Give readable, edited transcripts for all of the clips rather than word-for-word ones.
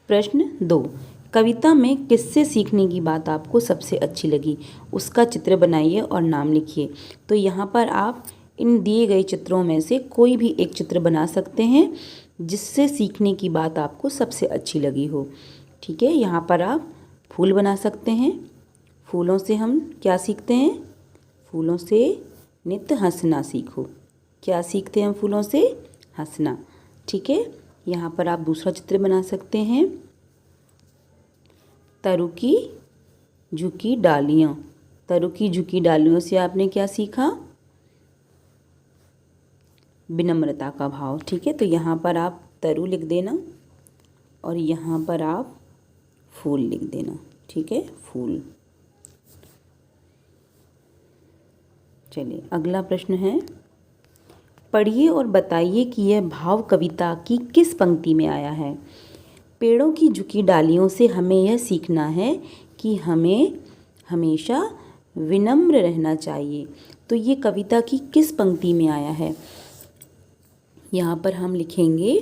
प्रश्न 2, कविता में किससे सीखने की बात आपको सबसे अच्छी लगी, उसका चित्र बनाइए और नाम लिखिए। तो यहाँ पर आप इन दिए गए चित्रों में से कोई भी एक चित्र बना सकते हैं जिससे सीखने की बात आपको सबसे अच्छी लगी हो। ठीक है, यहाँ पर आप फूल बना सकते हैं। फूलों से हम क्या सीखते हैं? फूलों से नित्य हंसना सीखो। क्या सीखते हैं हम फूलों से? हंसना। ठीक है, यहाँ पर आप दूसरा चित्र बना सकते हैं, तरु की झुकी डालियाँ। तरु की झुकी डालियों से आपने क्या सीखा? विनम्रता का भाव। ठीक है, तो यहाँ पर आप तरु लिख देना और यहाँ पर आप फूल लिख देना। ठीक है, फूल। चलिए अगला प्रश्न है, पढ़िए और बताइए कि यह भाव कविता की किस पंक्ति में आया है। पेड़ों की झुकी डालियों से हमें यह सीखना है कि हमें हमेशा विनम्र रहना चाहिए। तो ये कविता की किस पंक्ति में आया है? यहाँ पर हम लिखेंगे,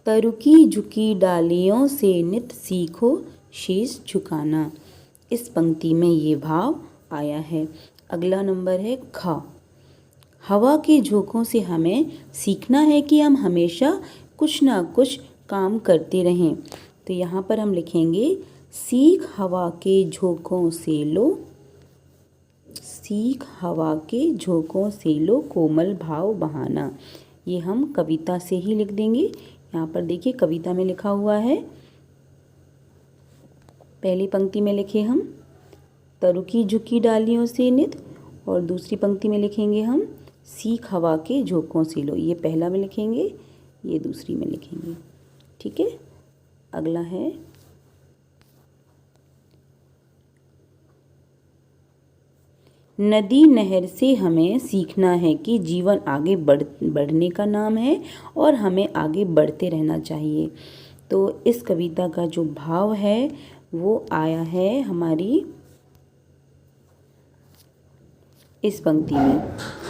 तरु की झुकी डालियों से नित सीखो शीश झुकाना। इस पंक्ति में ये भाव आया है। अगला नंबर है ख, हवा के झोंकों से हमें सीखना है कि हम हमेशा कुछ ना कुछ काम करते रहें। तो यहाँ पर हम लिखेंगे, सीख हवा के झोंकों से लो, सीख हवा के झोंकों से लो कोमल भाव बहाना। ये हम कविता से ही लिख देंगे। यहाँ पर देखिए कविता में लिखा हुआ है, पहली पंक्ति में लिखे हम तरु की झुकी डालियों से नित, और दूसरी पंक्ति में लिखेंगे हम सीख हवा के झोंकों से लो। ये पहला में लिखेंगे, ये दूसरी में लिखेंगे। ठीक है, अगला है नदी नहर से हमें सीखना है कि जीवन आगे बढ़ने का नाम है और हमें आगे बढ़ते रहना चाहिए। तो इस कविता का जो भाव है वो आया है हमारी इस पंक्ति में।